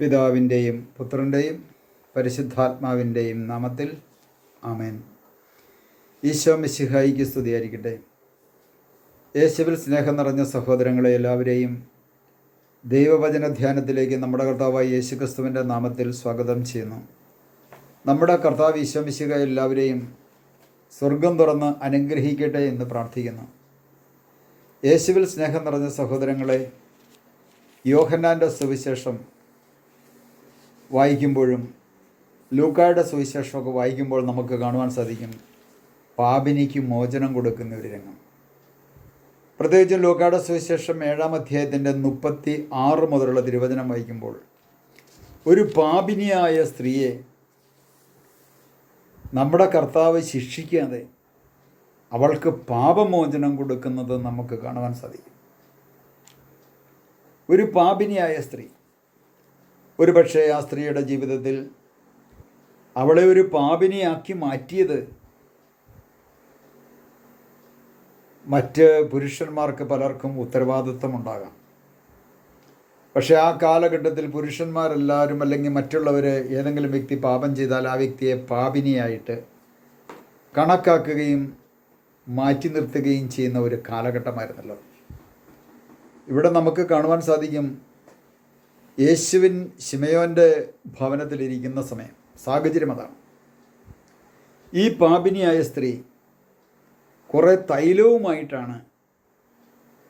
പിതാവിൻ്റെയും പുത്രൻ്റെയും പരിശുദ്ധാത്മാവിൻ്റെയും നാമത്തിൽ ആമേൻ. ഈശോ മിശിഹായിക്ക് സ്തുതിയായിരിക്കട്ടെ. യേശുവിൽ സ്നേഹം നിറഞ്ഞ സഹോദരങ്ങളെ എല്ലാവരെയും ദൈവവചന ധ്യാനത്തിലേക്ക് നമ്മുടെ കർത്താവായ യേശുക്രിസ്തുവിൻ്റെ നാമത്തിൽ സ്വാഗതം ചെയ്യുന്നു. നമ്മുടെ കർത്താവ് ഈശോ മിശിഹ എല്ലാവരെയും സ്വർഗം തുറന്ന് അനുഗ്രഹിക്കട്ടെ എന്ന് പ്രാർത്ഥിക്കുന്നു. യേശുവിൽ സ്നേഹം നിറഞ്ഞ സഹോദരങ്ങളെ, യോഹന്നാൻ്റെ സുവിശേഷം വായിക്കുമ്പോഴും ലൂക്കായുടെ സുവിശേഷമൊക്കെ വായിക്കുമ്പോൾ നമുക്ക് കാണുവാൻ സാധിക്കും പാപിനിക്ക് മോചനം കൊടുക്കുന്ന ഒരു രംഗം. പ്രത്യേകിച്ചും ലൂക്കായുടെ സുവിശേഷം 7-ാം അധ്യായത്തിൻ്റെ 36 മുതലുള്ള തിരുവചനം വായിക്കുമ്പോൾ ഒരു പാപിനിയായ സ്ത്രീയെ നമ്മുടെ കർത്താവ് ശിക്ഷിക്കാതെ അവൾക്ക് പാപമോചനം കൊടുക്കുന്നത് നമുക്ക് കാണുവാൻ സാധിക്കും. ഒരു പാപിനിയായ സ്ത്രീ, ഒരു പക്ഷേ ആ സ്ത്രീയുടെ ജീവിതത്തിൽ അവളെ ഒരു പാപിനിയാക്കി മാറ്റിയത് മറ്റ് പുരുഷന്മാർക്ക് പലർക്കും ഉത്തരവാദിത്വമുണ്ടാകാം. പക്ഷേ ആ കാലഘട്ടത്തിൽ പുരുഷന്മാരെല്ലാവരും അല്ലെങ്കിൽ മറ്റുള്ളവർ ഏതെങ്കിലും വ്യക്തി പാപം ചെയ്താൽ ആ വ്യക്തിയെ പാപിനിയായിട്ട് കണക്കാക്കുകയും മാറ്റി നിർത്തുകയും ചെയ്യുന്ന ഒരു കാലഘട്ടമായിരുന്നല്ലോ. ഇവിടെ നമുക്ക് കാണുവാൻ സാധിക്കും യേശുവിൻ ശിമയോൻ്റെ ഭവനത്തിലിരിക്കുന്ന സമയം, സാഹചര്യം അതാണ്. ഈ പാപിനിയായ സ്ത്രീ കുറേ തൈലവുമായിട്ടാണ്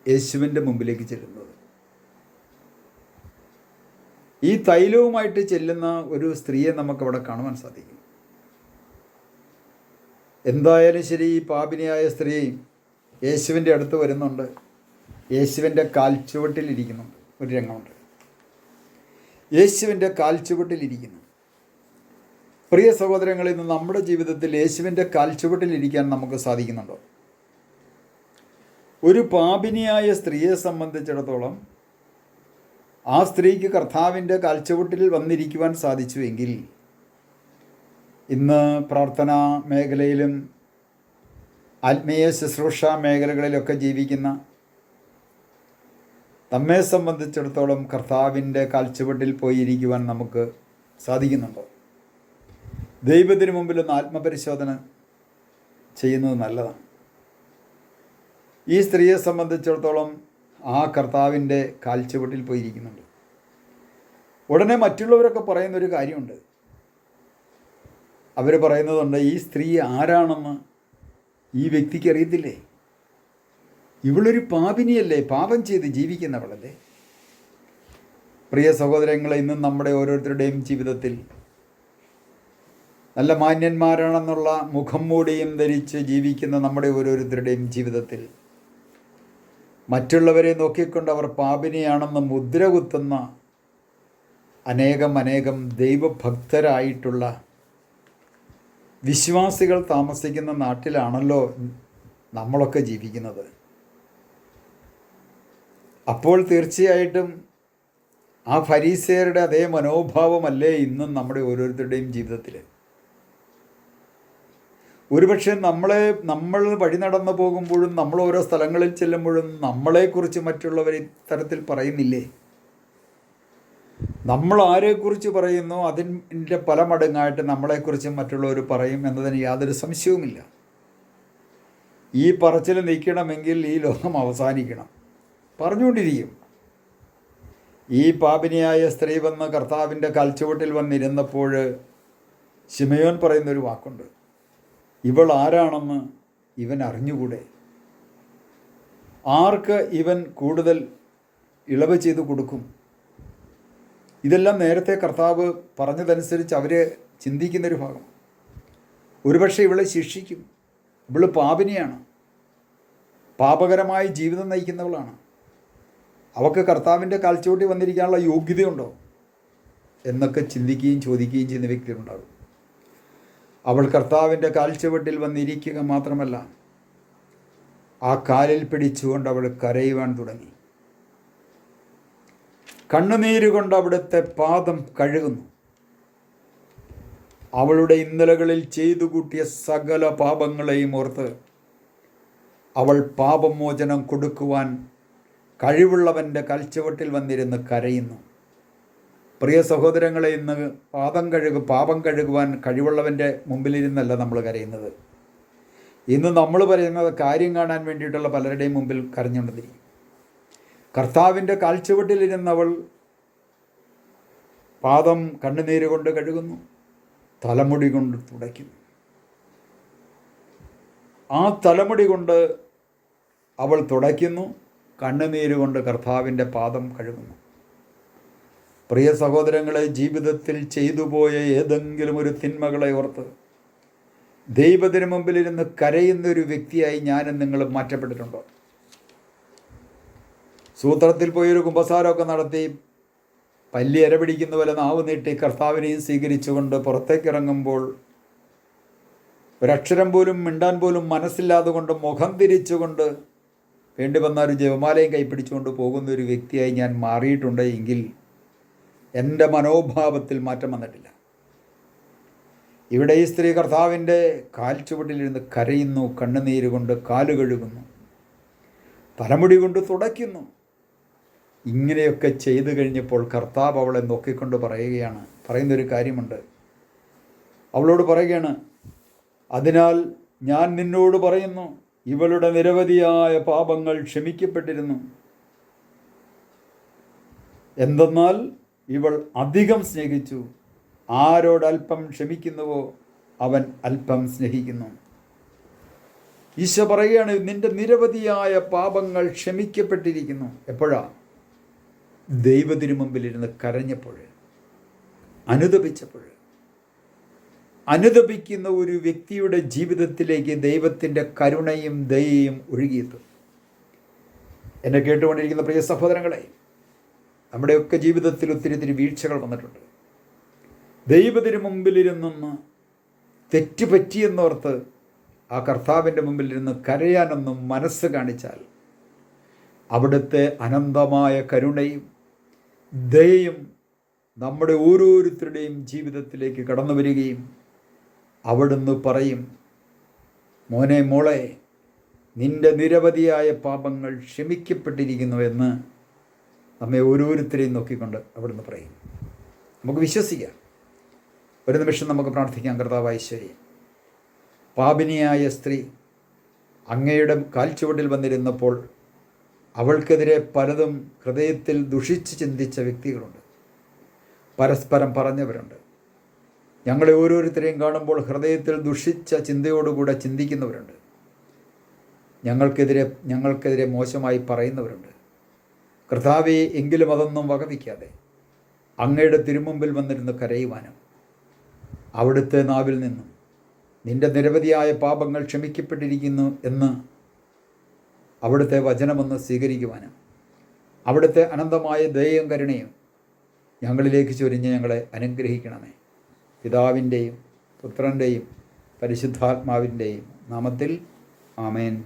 യേശുവിൻ്റെ മുമ്പിലേക്ക് ചെല്ലുന്നത്. ഈ തൈലവുമായിട്ട് ചെല്ലുന്ന ഒരു സ്ത്രീയെ നമുക്കവിടെ കാണുവാൻ സാധിക്കും. എന്തായാലും ശരി, ഈ പാപിനിയായ സ്ത്രീ യേശുവിൻ്റെ അടുത്ത് വരുന്നുണ്ട്. യേശുവിൻ്റെ കാൽച്ചുവട്ടിലിരിക്കുന്നുണ്ട്. ഒരു രംഗമുണ്ട്. യേശുവിൻ്റെ കാൽച്ചുവട്ടിലിരിക്കുന്നു. പ്രിയ സഹോദരങ്ങളിൽ നിന്ന് നമ്മുടെ ജീവിതത്തിൽ യേശുവിൻ്റെ കാൽച്ചുവട്ടിലിരിക്കാൻ നമുക്ക് സാധിക്കുന്നുണ്ടോ? ഒരു പാപിനിയായ സ്ത്രീയെ സംബന്ധിച്ചിടത്തോളം ആ സ്ത്രീക്ക് കർത്താവിൻ്റെ കാൽച്ചുവട്ടിൽ വന്നിരിക്കുവാൻ സാധിച്ചുവെങ്കിൽ ഇന്ന് പ്രാർത്ഥനാ മേഖലയിലും ആത്മീയ ശുശ്രൂഷ മേഖലകളിലൊക്കെ ജീവിക്കുന്ന നമ്മെ സംബന്ധിച്ചിടത്തോളം കർത്താവിൻ്റെ കാൽച്ചുവട്ടിൽ പോയിരിക്കുവാൻ നമുക്ക് സാധിക്കുന്നുണ്ടോ? ദൈവത്തിന് മുമ്പിൽ ഒന്ന് ആത്മപരിശോധന ചെയ്യുന്നത് നല്ലതാണ്. ഈ സ്ത്രീയെ സംബന്ധിച്ചിടത്തോളം ആ കർത്താവിൻ്റെ കാൽച്ചുവട്ടിൽ പോയിരിക്കുന്നുണ്ട്. ഉടനെ മറ്റുള്ളവരൊക്കെ പറയുന്നൊരു കാര്യമുണ്ട്. അവർ പറയുന്നതുണ്ട്, ഈ സ്ത്രീ ആരാണെന്ന് ഈ വ്യക്തിക്ക് അറിയത്തില്ലേ? ഇവളൊരു പാപിനിയല്ലേ, പാപം ചെയ്ത് ജീവിക്കുന്നവളല്ലേ? പ്രിയ സഹോദരങ്ങളെ, ഇന്നും നമ്മുടെ ഓരോരുത്തരുടെയും ജീവിതത്തിൽ നല്ല മാന്യന്മാരാണെന്നുള്ള മുഖം മൂടിയും ധരിച്ച് ജീവിക്കുന്ന നമ്മുടെ ഓരോരുത്തരുടെയും ജീവിതത്തിൽ മറ്റുള്ളവരെ നോക്കിക്കൊണ്ട് അവർ പാപിനിയാണെന്ന് മുദ്ര കുത്തുന്ന അനേകം ദൈവഭക്തരായിട്ടുള്ള വിശ്വാസികൾ താമസിക്കുന്ന നാട്ടിലാണല്ലോ നമ്മളൊക്കെ ജീവിക്കുന്നത്. അപ്പോൾ തീർച്ചയായിട്ടും ആ ഫരീസയരുടെ അതേ മനോഭാവമല്ലേ ഇന്നും നമ്മുടെ ഓരോരുത്തരുടെയും ജീവിതത്തിൽ? ഒരുപക്ഷെ നമ്മൾ വഴി നടന്നു പോകുമ്പോഴും നമ്മൾ ഓരോ സ്ഥലങ്ങളിൽ ചെല്ലുമ്പോഴും നമ്മളെക്കുറിച്ച് മറ്റുള്ളവർ ഇത്തരത്തിൽ പറയുന്നില്ലേ? നമ്മൾ ആരെക്കുറിച്ച് പറയുന്നു അതിൻ്റെ പല മടങ്ങായിട്ട് നമ്മളെക്കുറിച്ച് മറ്റുള്ളവർ പറയും എന്നതിന് യാതൊരു സംശയവുമില്ല. ഈ പറച്ചിൽ നിൽക്കണമെങ്കിൽ ഈ ലോകം അവസാനിക്കണം. പറഞ്ഞുകൊണ്ടിരിക്കും. ഈ പാപിനിയായ സ്ത്രീ വന്ന് കർത്താവിൻ്റെ കാൽച്ചുവട്ടിൽ വന്നിരുന്നപ്പോൾ ശിമയോൻ പറയുന്നൊരു വാക്കുണ്ട്, ഇവൾ ആരാണെന്ന് ഇവൻ അറിഞ്ഞുകൂടെ? ആർക്ക് ഇവൻ കൂടുതൽ ഇളവ് ചെയ്തു കൊടുക്കും? ഇതെല്ലാം നേരത്തെ കർത്താവ് പറഞ്ഞതനുസരിച്ച് അവർ ചിന്തിക്കുന്നൊരു ഭാഗം. ഒരുപക്ഷെ ഇവളെ ശിക്ഷിക്കും. ഇവൾ പാപിനിയാണ്, പാപകരമായ ജീവിതം നയിക്കുന്നവളാണ്. അവൾക്ക് കർത്താവിൻ്റെ കാൽച്ചുവട്ടിൽ വന്നിരിക്കാനുള്ള യോഗ്യതയുണ്ടോ എന്നൊക്കെ ചിന്തിക്കുകയും ചോദിക്കുകയും ചെയ്യുന്ന വ്യക്തികളുണ്ടാകും. അവൾ കർത്താവിൻ്റെ കാൽച്ചുവട്ടിൽ വന്നിരിക്കുക മാത്രമല്ല, ആ കാലിൽ പിടിച്ചുകൊണ്ട് അവൾ കരയുവാൻ തുടങ്ങി. കണ്ണുനീരുകൊണ്ട് അവിടുത്തെ പാദം കഴുകുന്നു. അവളുടെ ഇന്നലകളിൽ ചെയ്തു കൂട്ടിയ സകല പാപങ്ങളെയും ഓർത്ത് അവൾ പാപമോചനം കൊടുക്കുവാൻ കഴിവുള്ളവൻ്റെ കാൽച്ചുവട്ടിൽ വന്നിരുന്ന് കരയുന്നു. പ്രിയ സഹോദരങ്ങളെ, ഇന്ന് പാപം കഴുകുവാൻ കഴിവുള്ളവൻ്റെ മുമ്പിലിരുന്നല്ല നമ്മൾ കരയുന്നത്. ഇന്ന് നമ്മൾ പറയുന്നത് കാര്യം കാണാൻ വേണ്ടിയിട്ടുള്ള പലരുടെയും മുമ്പിൽ കരഞ്ഞുകൊണ്ടിരിക്കും. കർത്താവിൻ്റെ കാൽച്ചുവട്ടിലിരുന്നവൾ പാദം കണ്ണുനീര് കൊണ്ട് കഴുകുന്നു, തലമുടി കൊണ്ട് തുടയ്ക്കുന്നു. ആ തലമുടി കൊണ്ട് അവൾ തുടയ്ക്കുന്നു, കണ്ണുനീര് കൊണ്ട് കർത്താവിൻ്റെ പാദം കഴുകുന്നു. പ്രിയ സഹോദരങ്ങളെ, ജീവിതത്തിൽ ചെയ്തു പോയ ഏതെങ്കിലും ഒരു തിന്മകളെ ഓർത്ത് ദൈവത്തിന് മുമ്പിലിരുന്ന് കരയുന്നൊരു വ്യക്തിയായി ഞാനും നിങ്ങളും മാറ്റപ്പെട്ടിട്ടുണ്ടോ? സൂത്രത്തിൽ പോയൊരു കുമ്പസാരമൊക്കെ നടത്തി പല്ലി ഇരപിടിക്കുന്ന പോലെ നാവ് നീട്ടി കർത്താവിനെയും സ്വീകരിച്ചുകൊണ്ട് പുറത്തേക്കിറങ്ങുമ്പോൾ ഒരക്ഷരം പോലും മിണ്ടാൻ പോലും മനസ്സില്ലാതെ കൊണ്ട് മുഖം തിരിച്ചുകൊണ്ട് വേണ്ടി വന്ന ഒരു ജപമാലയും കൈപ്പിടിച്ചുകൊണ്ട് പോകുന്ന ഒരു വ്യക്തിയായി ഞാൻ മാറിയിട്ടുണ്ട് എങ്കിൽ എൻ്റെ മനോഭാവത്തിൽ മാറ്റം വന്നിട്ടില്ല. ഇവിടെ ഈ സ്ത്രീ കർത്താവിൻ്റെ കാൽച്ചുവട്ടിലിരുന്ന് കരയുന്നു, കണ്ണുനീര് കൊണ്ട് കാല് കഴുകുന്നു, തലമുടി കൊണ്ട് തുടയ്ക്കുന്നു. ഇങ്ങനെയൊക്കെ ചെയ്തു കഴിഞ്ഞപ്പോൾ കർത്താവ് അവളെ നോക്കിക്കൊണ്ട് പറയുന്നൊരു കാര്യമുണ്ട്. അവളോട് പറയുകയാണ്, അതിനാൽ ഞാൻ നിന്നോട് പറയുന്നു, ഇവളുടെ നിരവധിയായ പാപങ്ങൾ ക്ഷമിക്കപ്പെട്ടിരുന്നു. എന്തെന്നാൽ ഇവൾ അധികം സ്നേഹിച്ചു. ആരോടൽപ്പം ക്ഷമിക്കുന്നുവോ അവൻ അല്പം സ്നേഹിക്കുന്നു. ഈശോ പറയുകയാണ്, നിന്റെ നിരവധിയായ പാപങ്ങൾ ക്ഷമിക്കപ്പെട്ടിരിക്കുന്നു. എപ്പോഴാ? ദൈവത്തിനു മുമ്പിലിരുന്ന് കരഞ്ഞപ്പോൾ, അനുതപിച്ചപ്പോൾ. അനുതപിക്കുന്ന ഒരു വ്യക്തിയുടെ ജീവിതത്തിലേക്ക് ദൈവത്തിൻ്റെ കരുണയും ദയയും ഒഴുകിയെത്തും. എന്നെ കേട്ടുകൊണ്ടിരിക്കുന്ന പ്രിയ സഹോദരങ്ങളെ, നമ്മുടെയൊക്കെ ജീവിതത്തിൽ ഒത്തിരി വീഴ്ചകൾ വന്നിട്ടുണ്ട്. ദൈവത്തിന് മുമ്പിലിരുന്നൊന്ന് തെറ്റുപറ്റിയെന്നോർത്ത് ആ കർത്താവിൻ്റെ മുമ്പിലിരുന്ന് കരയാനൊന്നും മനസ്സ് കാണിച്ചാൽ അവിടുത്തെ അനന്തമായ കരുണയും ദയയും നമ്മുടെ ഓരോരുത്തരുടെയും ജീവിതത്തിലേക്ക് കടന്നു വരികയും അവിടുന്ന് പറയും, മോനെ മോളെ, നിന്റെ നിരവധിയായ പാപങ്ങൾ ക്ഷമിക്കപ്പെട്ടിരിക്കുന്നു എന്ന് നമ്മെ ഓരോരുത്തരെയും നോക്കിക്കൊണ്ട് അവിടുന്ന് പറയും. നമുക്ക് വിശ്വസിക്കാം. ഒരു നിമിഷം നമുക്ക് പ്രാർത്ഥിക്കാം. കർത്താവായ ഈശോയെ, പാപിനിയായ സ്ത്രീ അങ്ങയുടെ കാൽച്ചുവട്ടിൽ വന്നിരുന്നപ്പോൾ അവൾക്കെതിരെ പലതും ഹൃദയത്തിൽ ദുഷിച്ച് ചിന്തിച്ച വ്യക്തികളുണ്ട്, പരസ്പരം പറഞ്ഞവരുണ്ട്. ഞങ്ങളെ ഓരോരുത്തരെയും കാണുമ്പോൾ ഹൃദയത്തിൽ ദുഷിച്ച ചിന്തയോടുകൂടെ ചിന്തിക്കുന്നവരുണ്ട്. ഞങ്ങൾക്കെതിരെ മോശമായി പറയുന്നവരുണ്ട്. കർത്താവേ, എങ്കിലും അതൊന്നും വകവയ്ക്കാതെ അങ്ങയുടെ തിരുമുമ്പിൽ വന്നിരുന്ന് കരയുവാനും അവിടുത്തെ നാവിൽ നിന്നും നിന്റെ നിരവധിയായ പാപങ്ങൾ ക്ഷമിക്കപ്പെട്ടിരിക്കുന്നു എന്ന് അവിടുത്തെ വചനമെന്ന് സ്വീകരിക്കുവാനും അവിടുത്തെ അനന്തമായ ദയയും കരുണയും ഞങ്ങളിലേക്ക് ചൊരിഞ്ഞ് ഞങ്ങളെ അനുഗ്രഹിക്കണമേ. പിതാവിൻ്റെയും പുത്രൻ്റെയും പരിശുദ്ധാത്മാവിൻ്റെയും നാമത്തിൽ ആമേൻ.